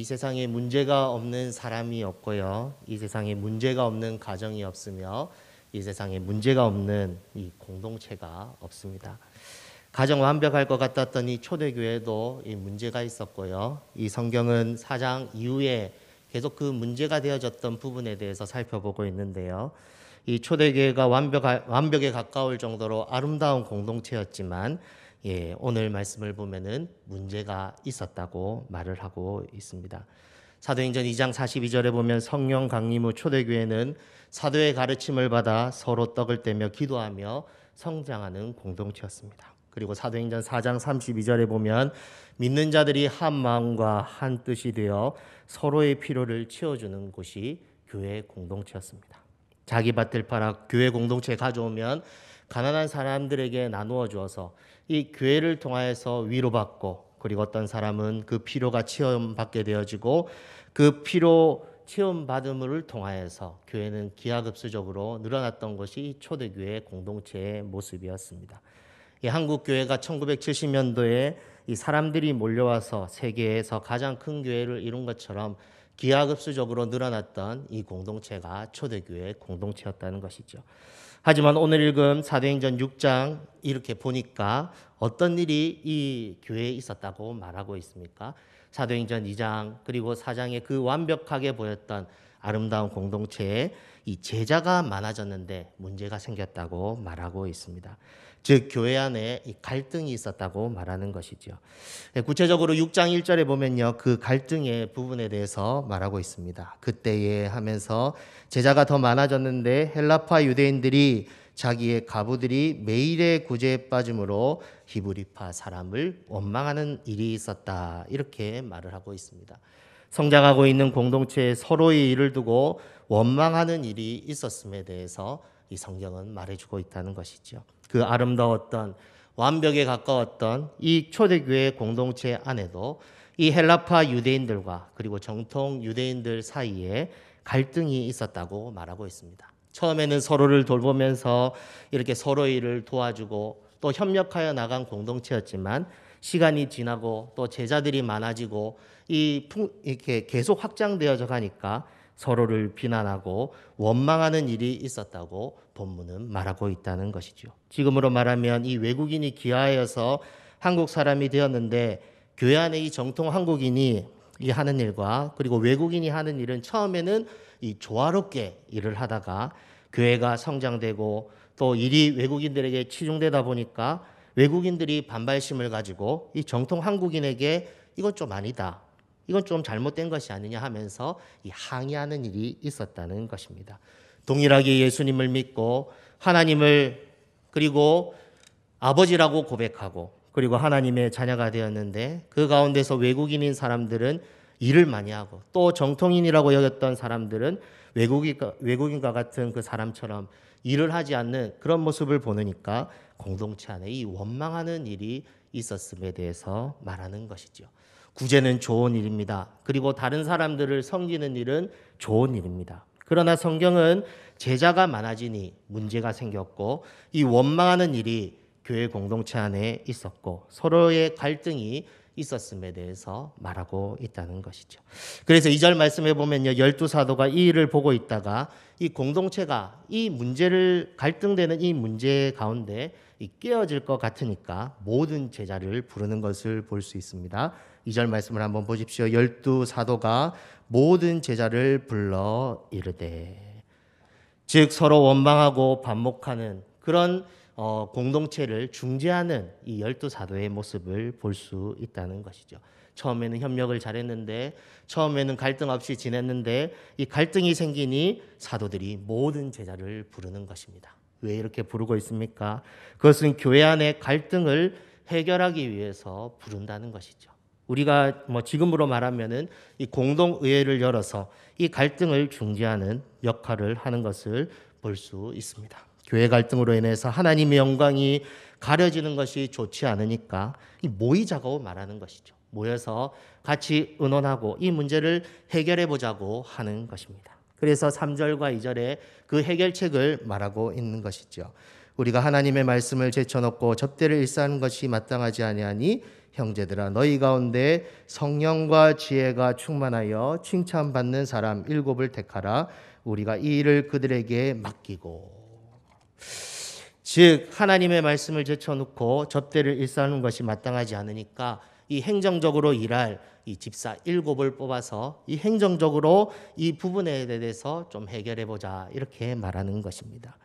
이 세상에 문제가 없는 사람이 없고요. 이 세상에 문제가 없는 가정이 없으며 이 세상에 문제가 없는 이 공동체가 없습니다. 가정 완벽할 것 같았던 이 초대교회도 이 문제가 있었고요. 이 성경은 4장 이후에 계속 그 문제가 되어졌던 부분에 대해서 살펴보고 있는데요. 이 초대교회가 완벽에 가까울 정도로 아름다운 공동체였지만 오늘 말씀을 보면은 문제가 있었다고 말을 하고 있습니다. 사도행전 2장 42절에 보면 성령 강림 후 초대교회는 사도의 가르침을 받아 서로 떡을 떼며 기도하며 성장하는 공동체였습니다. 그리고 사도행전 4장 32절에 보면 믿는 자들이 한 마음과 한 뜻이 되어 서로의 필요를 채워주는 곳이 교회 공동체였습니다. 자기 밭을 팔아 교회 공동체에 가져오면 가난한 사람들에게 나누어 주어서 이 교회를 통하여서 위로받고, 그리고 어떤 사람은 그 필요가 체험받게 되어지고 그 필요 체험받음을 통하여서 교회는 기하급수적으로 늘어났던 것이 초대교회 공동체의 모습이었습니다. 한국 교회가 1970년도에 이 사람들이 몰려와서 세계에서 가장 큰 교회를 이룬 것처럼 기하급수적으로 늘어났던 이 공동체가 초대교회 공동체였다는 것이죠. 하지만 오늘 읽은 사도행전 6장 이렇게 보니까 어떤 일이 이 교회에 있었다고 말하고 있습니까? 사도행전 2장 그리고 4장에 그 완벽하게 보였던 아름다운 공동체에 이 제자가 많아졌는데 문제가 생겼다고 말하고 있습니다. 즉 교회 안에 이 갈등이 있었다고 말하는 것이죠. 구체적으로 6장 1절에 보면요, 그 갈등의 부분에 대해서 말하고 있습니다. 그때에 하면서 제자가 더 많아졌는데 헬라파 유대인들이 자기의 가부들이 매일의 구제에 빠짐으로 히브리파 사람을 원망하는 일이 있었다, 이렇게 말을 하고 있습니다. 성장하고 있는 공동체에 서로의 일을 두고 원망하는 일이 있었음에 대해서 이 성경은 말해주고 있다는 것이죠. 그 아름다웠던 완벽에 가까웠던 이 초대교회 공동체 안에도 이 헬라파 유대인들과 그리고 정통 유대인들 사이에 갈등이 있었다고 말하고 있습니다. 처음에는 서로를 돌보면서 이렇게 서로의 일을 도와주고 또 협력하여 나간 공동체였지만 시간이 지나고 또 제자들이 많아지고 이렇게 계속 확장되어져 가니까 서로를 비난하고 원망하는 일이 있었다고 본문은 말하고 있다는 것이죠. 지금으로 말하면 이 외국인이 귀하여서 한국 사람이 되었는데 교회 안에 이 정통 한국인이 이 하는 일과 그리고 외국인이 하는 일은 처음에는 이 조화롭게 일을 하다가 교회가 성장되고 또 일이 외국인들에게 치중되다 보니까 외국인들이 반발심을 가지고 이 정통 한국인에게 이건 좀 아니다, 이건 좀 잘못된 것이 아니냐 하면서 이 항의하는 일이 있었다는 것입니다. 동일하게 예수님을 믿고 하나님을 그리고 아버지라고 고백하고 그리고 하나님의 자녀가 되었는데 그 가운데서 외국인인 사람들은 일을 많이 하고 또 정통인이라고 여겼던 사람들은 외국인과 같은 그 사람처럼 일을 하지 않는 그런 모습을 보니까 공동체 안에 이 원망하는 일이 있었음에 대해서 말하는 것이죠. 구제는 좋은 일입니다. 그리고 다른 사람들을 섬기는 일은 좋은 일입니다. 그러나 성경은 제자가 많아지니 문제가 생겼고 이 원망하는 일이 교회 공동체 안에 있었고 서로의 갈등이 있었음에 대해서 말하고 있다는 것이죠. 그래서 2절 말씀해 보면요, 12사도가 이 일을 보고 있다가 이 공동체가 이 문제를 갈등되는 이 문제 가운데 깨어질 것 같으니까 모든 제자를 부르는 것을 볼 수 있습니다. 2절 말씀을 한번 보십시오. 12사도가 모든 제자를 불러 이르되, 즉 서로 원망하고 반목하는 그런 공동체를 중재하는 이 12사도의 모습을 볼 수 있다는 것이죠. 처음에는 협력을 잘했는데 처음에는 갈등 없이 지냈는데 이 갈등이 생기니 사도들이 모든 제자를 부르는 것입니다. 왜 이렇게 부르고 있습니까? 그것은 교회 안의 갈등을 해결하기 위해서 부른다는 것이죠. 우리가 지금으로 말하면은 이 공동의회를 열어서 이 갈등을 중재하는 역할을 하는 것을 볼 수 있습니다. 교회 갈등으로 인해서 하나님의 영광이 가려지는 것이 좋지 않으니까 이 모이자고 말하는 것이죠. 모여서 같이 의논하고 이 문제를 해결해 보자고 하는 것입니다. 그래서 3절과 2절에 그 해결책을 말하고 있는 것이죠. 우리가 하나님의 말씀을 제쳐놓고 접대를 일사하는 것이 마땅하지 아니하니 형제들아 너희 가운데 성령과 지혜가 충만하여 칭찬받는 사람 7을 택하라. 우리가 이 일을 그들에게 맡기고. 즉 하나님의 말씀을 제쳐놓고 접대를 일삼는 것이 마땅하지 않으니까 이 행정적으로 일할 이 집사 7을 뽑아서 이 행정적으로 이 부분에 대해서 좀 해결해 보자, 이렇게 말하는 것입니다.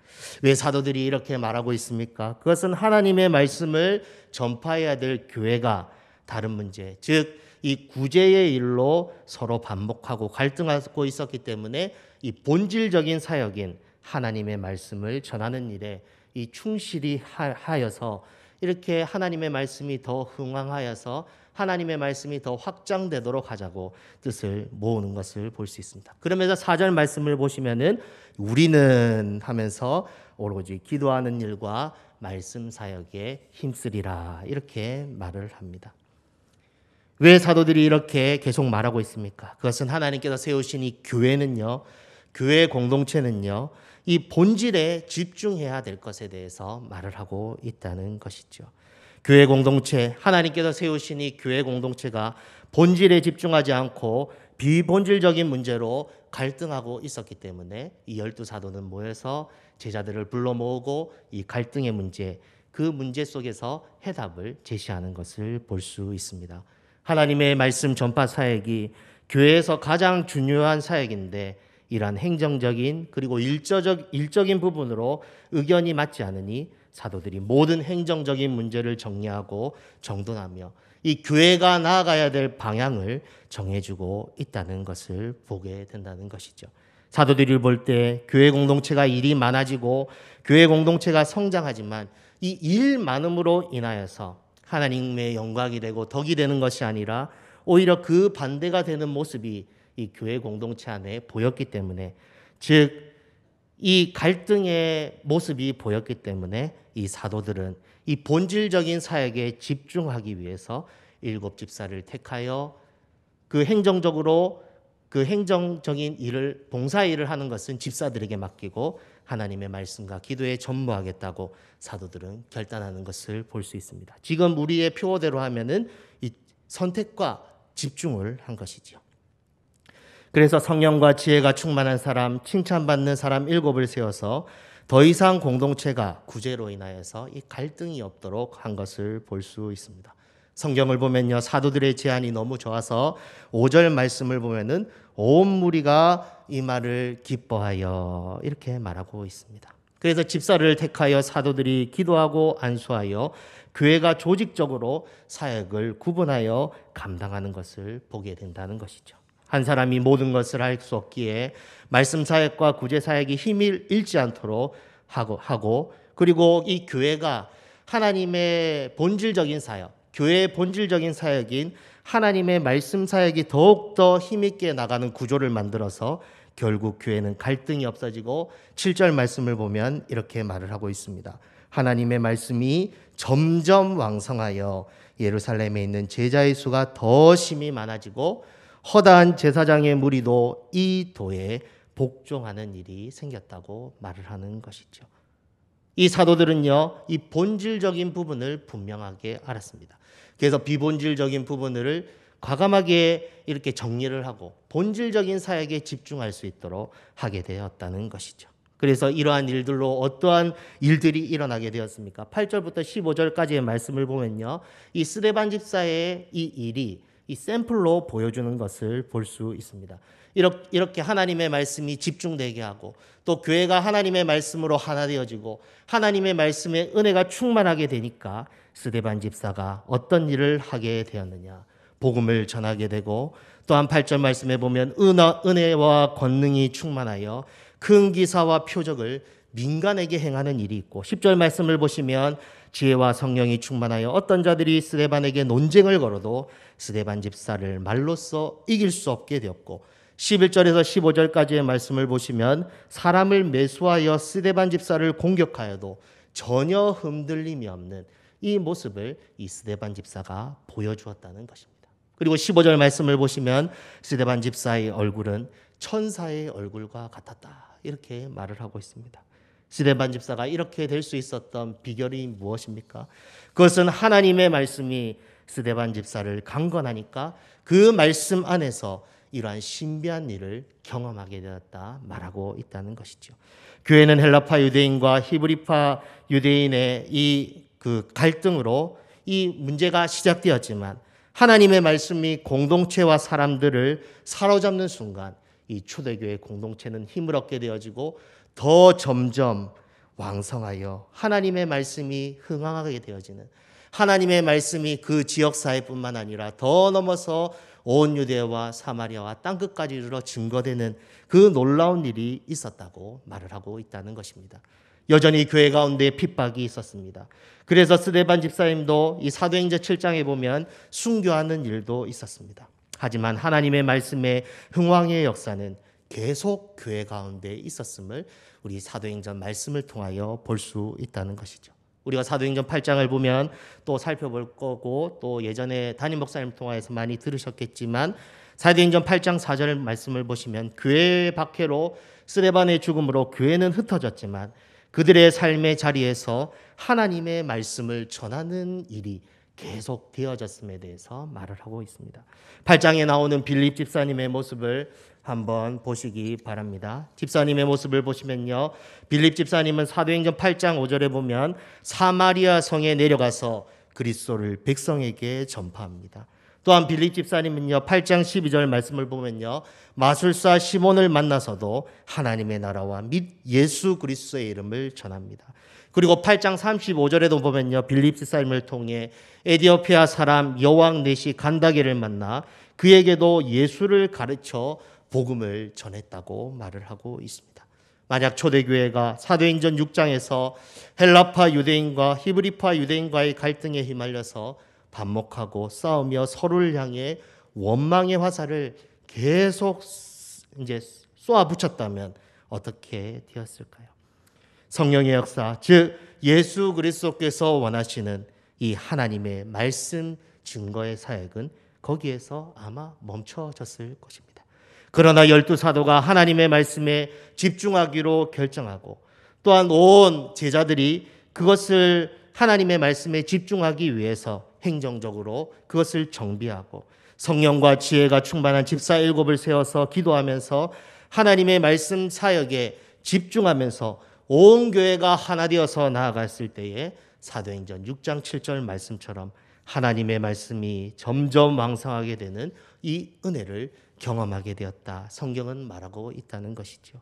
왜 사도들이 이렇게 말하고 있습니까? 그것은 하나님의 말씀을 전파해야 될 교회가 다른 문제, 즉 이 구제의 일로 서로 반복하고 갈등하고 있었기 때문에 이 본질적인 사역인 하나님의 말씀을 전하는 일에 이 충실히 하여서 이렇게 하나님의 말씀이 더 흥왕하여서 하나님의 말씀이 더 확장되도록 하자고 뜻을 모으는 것을 볼 수 있습니다. 그러면서 4절 말씀을 보시면은 우리는 하면서 오로지 기도하는 일과 말씀 사역에 힘쓰리라, 이렇게 말을 합니다. 왜 사도들이 이렇게 계속 말하고 있습니까? 그것은 하나님께서 세우신 이 교회는요, 교회 공동체는요, 이 본질에 집중해야 될 것에 대해서 말을 하고 있다는 것이죠. 교회 공동체, 하나님께서 세우신 이 교회 공동체가 본질에 집중하지 않고 비본질적인 문제로 갈등하고 있었기 때문에 이 12사도는 모여서 제자들을 불러 모으고 이 갈등의 문제, 그 문제 속에서 해답을 제시하는 것을 볼 수 있습니다. 하나님의 말씀 전파 사역이 교회에서 가장 중요한 사역인데 이러한 행정적인 그리고 일적인 부분으로 의견이 맞지 않으니 사도들이 모든 행정적인 문제를 정리하고 정돈하며 이 교회가 나아가야 될 방향을 정해주고 있다는 것을 보게 된다는 것이죠. 사도들을 볼 때 교회 공동체가 일이 많아지고 교회 공동체가 성장하지만 이 일 많음으로 인하여서 하나님의 영광이 되고 덕이 되는 것이 아니라 오히려 그 반대가 되는 모습이 이 교회 공동체 안에 보였기 때문에, 즉 이 갈등의 모습이 보였기 때문에 이 사도들은 이 본질적인 사역에 집중하기 위해서 7 집사를 택하여 그 행정적인 일을, 봉사일을 하는 것은 집사들에게 맡기고 하나님의 말씀과 기도에 전무하겠다고 사도들은 결단하는 것을 볼 수 있습니다. 지금 우리의 표어대로 하면은 이 선택과 집중을 한 것이죠. 그래서 성령과 지혜가 충만한 사람, 칭찬받는 사람 7을 세워서 더 이상 공동체가 구제로 인하여서 이 갈등이 없도록 한 것을 볼 수 있습니다. 성경을 보면요, 사도들의 제안이 너무 좋아서 5절 말씀을 보면은 온 무리가 이 말을 기뻐하여 이렇게 말하고 있습니다. 그래서 집사를 택하여 사도들이 기도하고 안수하여 교회가 조직적으로 사역을 구분하여 감당하는 것을 보게 된다는 것이죠. 한 사람이 모든 것을 할 수 없기에 말씀 사역과 구제 사역이 힘을 잃지 않도록 하고 그리고 이 교회가 하나님의 본질적인 사역, 교회의 본질적인 사역인 하나님의 말씀 사역이 더욱더 힘있게 나가는 구조를 만들어서 결국 교회는 갈등이 없어지고 7절 말씀을 보면 이렇게 말을 하고 있습니다. 하나님의 말씀이 점점 왕성하여 예루살렘에 있는 제자의 수가 더 심히 많아지고 허다한 제사장의 무리도 이 도에 복종하는 일이 생겼다고 말을 하는 것이죠. 이 사도들은요, 이 본질적인 부분을 분명하게 알았습니다. 그래서 비본질적인 부분을 과감하게 이렇게 정리를 하고 본질적인 사역에 집중할 수 있도록 하게 되었다는 것이죠. 그래서 이러한 일들로 어떠한 일들이 일어나게 되었습니까? 8절부터 15절까지의 말씀을 보면요, 이 스데반 집사의 이 일이 이 샘플로 보여주는 것을 볼 수 있습니다. 이렇게 하나님의 말씀이 집중되게 하고 또 교회가 하나님의 말씀으로 하나 되어지고 하나님의 말씀에 은혜가 충만하게 되니까 스데반 집사가 어떤 일을 하게 되었느냐, 복음을 전하게 되고, 또한 8절 말씀에 보면 은혜와 권능이 충만하여 큰 기사와 표적을 민간에게 행하는 일이 있고, 10절 말씀을 보시면 지혜와 성령이 충만하여 어떤 자들이 스데반에게 논쟁을 걸어도 스데반 집사를 말로써 이길 수 없게 되었고, 11절에서 15절까지의 말씀을 보시면 사람을 매수하여 스데반 집사를 공격하여도 전혀 흔들림이 없는 이 모습을 이 스데반 집사가 보여주었다는 것입니다. 그리고 15절 말씀을 보시면 스데반 집사의 얼굴은 천사의 얼굴과 같았다, 이렇게 말을 하고 있습니다. 스데반 집사가 이렇게 될 수 있었던 비결이 무엇입니까? 그것은 하나님의 말씀이 스데반 집사를 강건하니까 그 말씀 안에서 이러한 신비한 일을 경험하게 되었다 말하고 있다는 것이죠. 교회는 헬라파 유대인과 히브리파 유대인의 이 그 갈등으로 이 문제가 시작되었지만 하나님의 말씀이 공동체와 사람들을 사로잡는 순간 이 초대교회 공동체는 힘을 얻게 되어지고 더 점점 왕성하여 하나님의 말씀이 흥황하게 되어지는, 하나님의 말씀이 그 지역사회뿐만 아니라 더 넘어서 온 유대와 사마리아와 땅끝까지 이르러 증거되는 그 놀라운 일이 있었다고 말을 하고 있다는 것입니다. 여전히 교회 가운데 핍박이 있었습니다. 그래서 스데반 집사님도 이 사도행전 7장에 보면 순교하는 일도 있었습니다. 하지만 하나님의 말씀의 흥왕의 역사는 계속 교회 가운데 있었음을 우리 사도행전 말씀을 통하여 볼 수 있다는 것이죠. 우리가 사도행전 8장을 보면 또 살펴볼 거고, 또 예전에 담임 목사님 통하여서 많이 들으셨겠지만 사도행전 8장 4절 말씀을 보시면 교회의 박해로 스데반의 죽음으로 교회는 흩어졌지만 그들의 삶의 자리에서 하나님의 말씀을 전하는 일이 계속 되어졌음에 대해서 말을 하고 있습니다. 8장에 나오는 빌립 집사님의 모습을 한번 보시기 바랍니다. 집사님의 모습을 보시면요, 빌립 집사님은 사도행전 8장 5절에 보면 사마리아 성에 내려가서 그리스도를 백성에게 전파합니다. 또한 빌립 집사님은요, 8장 12절 말씀을 보면요, 마술사 시몬을 만나서도 하나님의 나라와 및 예수 그리스도의 이름을 전합니다. 그리고 8장 35절에도 보면요, 빌립 집사님을 통해 에디오피아 사람 여왕 넷이 간다게를 만나 그에게도 예수를 가르쳐 복음을 전했다고 말을 하고 있습니다. 만약 초대교회가 사도행전 6장에서 헬라파 유대인과 히브리파 유대인과의 갈등에 휘말려서 반목하고 싸우며 서로를 향해 원망의 화살을 계속 이제 쏘아붙였다면 어떻게 되었을까요? 성령의 역사, 즉 예수 그리스도께서 원하시는 이 하나님의 말씀 증거의 사역은 거기에서 아마 멈춰졌을 것입니다. 그러나 12사도가 하나님의 말씀에 집중하기로 결정하고, 또한 온 제자들이 그것을 하나님의 말씀에 집중하기 위해서 행정적으로 그것을 정비하고 성령과 지혜가 충만한 집사 7을 세워서 기도하면서 하나님의 말씀 사역에 집중하면서 온 교회가 하나 되어서 나아갔을 때에 사도행전 6장 7절 말씀처럼 하나님의 말씀이 점점 왕성하게 되는 이 은혜를 경험하게 되었다, 성경은 말하고 있다는 것이죠.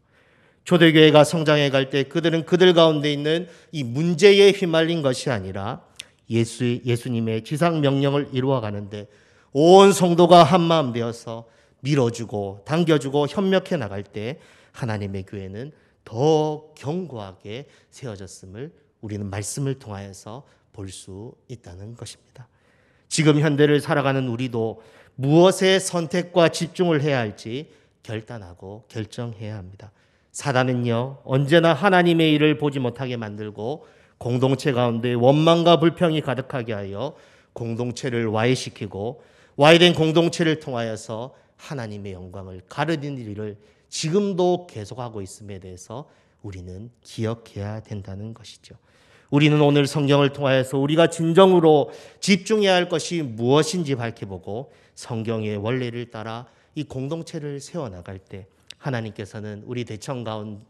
초대교회가 성장해 갈 때 그들은 그들 가운데 있는 이 문제에 휘말린 것이 아니라 예수님의 지상 명령을 이루어 가는데 온 성도가 한마음 되어서 밀어주고 당겨주고 협력해 나갈 때 하나님의 교회는 더 견고하게 세워졌음을 우리는 말씀을 통하여서 볼 수 있다는 것입니다. 지금 현대를 살아가는 우리도 무엇에 선택과 집중을 해야 할지 결단하고 결정해야 합니다. 사단은요, 언제나 하나님의 일을 보지 못하게 만들고 공동체 가운데 원망과 불평이 가득하게 하여 공동체를 와해시키고 와해된 공동체를 통하여서 하나님의 영광을 가르는 일을 지금도 계속하고 있음에 대해서 우리는 기억해야 된다는 것이죠. 우리는 오늘 성경을 통하여서 우리가 진정으로 집중해야 할 것이 무엇인지 밝혀보고 성경의 원리를 따라 이 공동체를 세워나갈 때 하나님께서는 우리 대청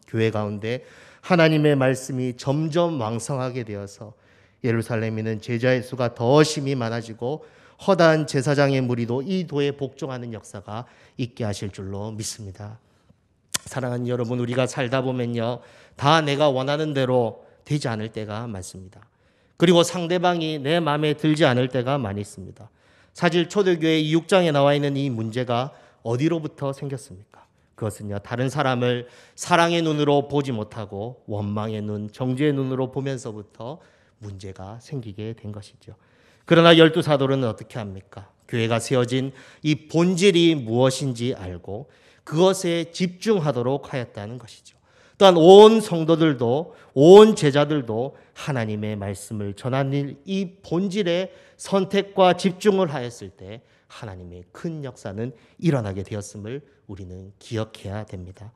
교회 가운데 하나님의 말씀이 점점 왕성하게 되어서 예루살렘에는 제자의 수가 더 심히 많아지고 허다한 제사장의 무리도 이 도에 복종하는 역사가 있게 하실 줄로 믿습니다. 사랑하는 여러분, 우리가 살다 보면요, 다 내가 원하는 대로 되지 않을 때가 많습니다. 그리고 상대방이 내 마음에 들지 않을 때가 많이 있습니다. 사실 초대교회 6장에 나와 있는 이 문제가 어디로부터 생겼습니까? 그것은요, 다른 사람을 사랑의 눈으로 보지 못하고 원망의 눈, 정죄의 눈으로 보면서부터 문제가 생기게 된 것이죠. 그러나 12사도는 어떻게 합니까? 교회가 세워진 이 본질이 무엇인지 알고 그것에 집중하도록 하였다는 것이죠. 또한 온 성도들도, 온 제자들도 하나님의 말씀을 전하는 이 본질에 선택과 집중을 하였을 때 하나님의 큰 역사는 일어나게 되었음을 우리는 기억해야 됩니다.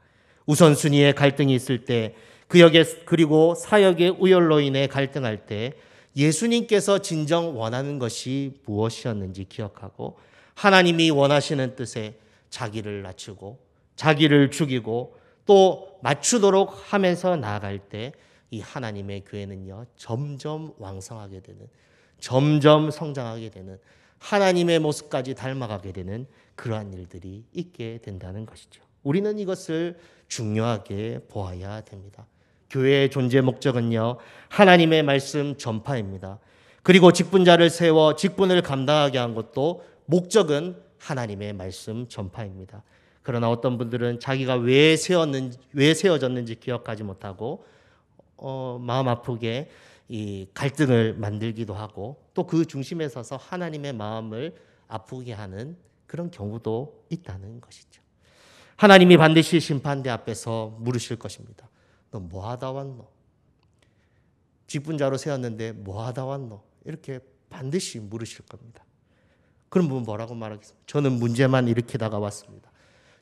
우선순위의 갈등이 있을 때 그리고 사역의 우열로 인해 갈등할 때 예수님께서 진정 원하는 것이 무엇이었는지 기억하고 하나님이 원하시는 뜻에 자기를 낮추고 자기를 죽이고 또 맞추도록 하면서 나아갈 때 이 하나님의 교회는요 점점 왕성하게 되는, 점점 성장하게 되는, 하나님의 모습까지 닮아가게 되는 그러한 일들이 있게 된다는 것이죠. 우리는 이것을 중요하게 보아야 됩니다. 교회의 존재 목적은요 하나님의 말씀 전파입니다. 그리고 직분자를 세워 직분을 감당하게 한 것도 목적은 하나님의 말씀 전파입니다. 그러나 어떤 분들은 자기가 왜 세워졌는지 기억하지 못하고 마음 아프게 이 갈등을 만들기도 하고 또 그 중심에 서서 하나님의 마음을 아프게 하는 그런 경우도 있다는 것이죠. 하나님이 반드시 심판대 앞에서 물으실 것입니다. 너 뭐 하다 왔노? 직분자로 세웠는데 뭐 하다 왔노? 이렇게 반드시 물으실 겁니다. 그럼 뭐라고 말하겠습니까? 저는 문제만 일으키다가 왔습니다.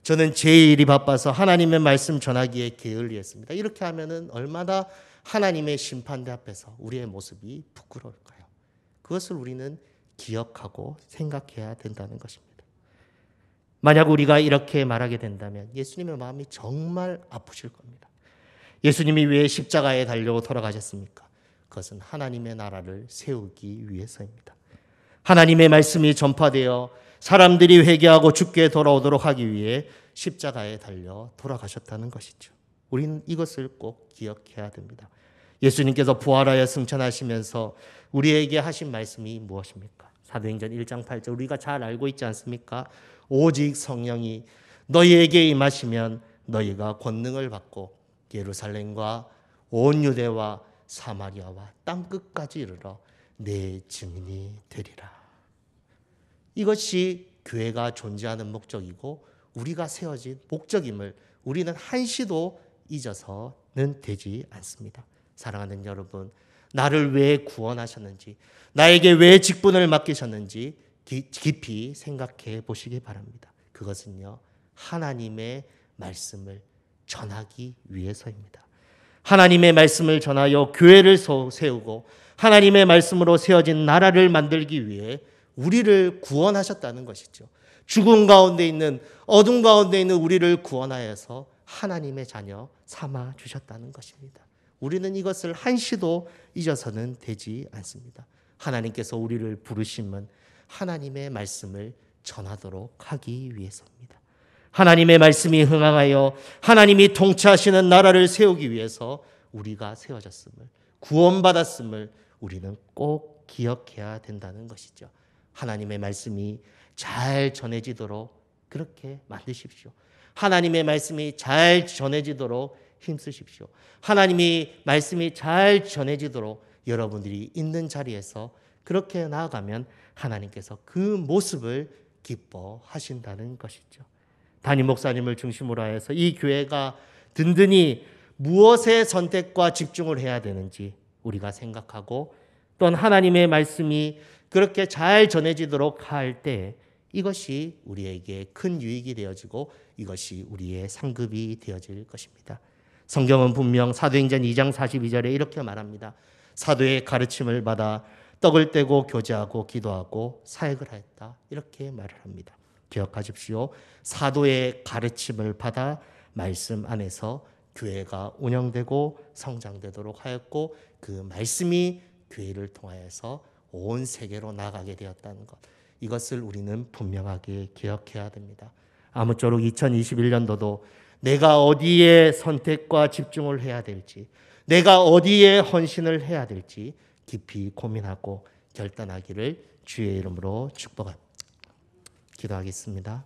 저는 제 일이 바빠서 하나님의 말씀 전하기에 게을리했습니다. 이렇게 하면은 얼마나 하나님의 심판대 앞에서 우리의 모습이 부끄러울까요? 그것을 우리는 기억하고 생각해야 된다는 것입니다. 만약 우리가 이렇게 말하게 된다면 예수님의 마음이 정말 아프실 겁니다. 예수님이 왜 십자가에 달려 돌아가셨습니까? 그것은 하나님의 나라를 세우기 위해서입니다. 하나님의 말씀이 전파되어 사람들이 회개하고 주께 돌아오도록 하기 위해 십자가에 달려 돌아가셨다는 것이죠. 우리는 이것을 꼭 기억해야 됩니다. 예수님께서 부활하여 승천하시면서 우리에게 하신 말씀이 무엇입니까? 사도행전 1장 8절 우리가 잘 알고 있지 않습니까? 오직 성령이 너희에게 임하시면 너희가 권능을 받고 예루살렘과 온 유대와 사마리아와 땅끝까지 이르러 내 증인이 되리라. 이것이 교회가 존재하는 목적이고 우리가 세워진 목적임을 우리는 한시도 잊어서는 되지 않습니다. 사랑하는 여러분, 나를 왜 구원하셨는지, 나에게 왜 직분을 맡기셨는지 깊이 생각해 보시기 바랍니다. 그것은요, 하나님의 말씀을 전하기 위해서입니다. 하나님의 말씀을 전하여 교회를 세우고 하나님의 말씀으로 세워진 나라를 만들기 위해 우리를 구원하셨다는 것이죠. 죽음 가운데 있는, 어둠 가운데 있는 우리를 구원하여서 하나님의 자녀 삼아 주셨다는 것입니다. 우리는 이것을 한시도 잊어서는 되지 않습니다. 하나님께서 우리를 부르심은 하나님의 말씀을 전하도록 하기 위해서입니다. 하나님의 말씀이 흥황하여 하나님이 통치하시는 나라를 세우기 위해서 우리가 세워졌음을, 구원받았음을 우리는 꼭 기억해야 된다는 것이죠. 하나님의 말씀이 잘 전해지도록 그렇게 만드십시오. 하나님의 말씀이 잘 전해지도록 힘쓰십시오. 하나님의 말씀이 잘 전해지도록 여러분들이 있는 자리에서 그렇게 나아가면 하나님께서 그 모습을 기뻐하신다는 것이죠. 담임 목사님을 중심으로 해서 이 교회가 든든히 무엇에 선택과 집중을 해야 되는지 우리가 생각하고 또한 하나님의 말씀이 그렇게 잘 전해지도록 할 때 이것이 우리에게 큰 유익이 되어지고 이것이 우리의 상급이 되어질 것입니다. 성경은 분명 사도행전 2장 42절에 이렇게 말합니다. 사도의 가르침을 받아 떡을 떼고 교제하고 기도하고 사역을 하였다. 이렇게 말을 합니다. 기억하십시오. 사도의 가르침을 받아 말씀 안에서 교회가 운영되고 성장되도록 하였고 그 말씀이 교회를 통하여서 온 세계로 나가게 되었다는 것. 이것을 우리는 분명하게 기억해야 됩니다. 아무쪼록 2021년도도 내가 어디에 선택과 집중을 해야 될지, 내가 어디에 헌신을 해야 될지 깊이 고민하고 결단하기를 주의 이름으로 축복합니다. 기도하겠습니다.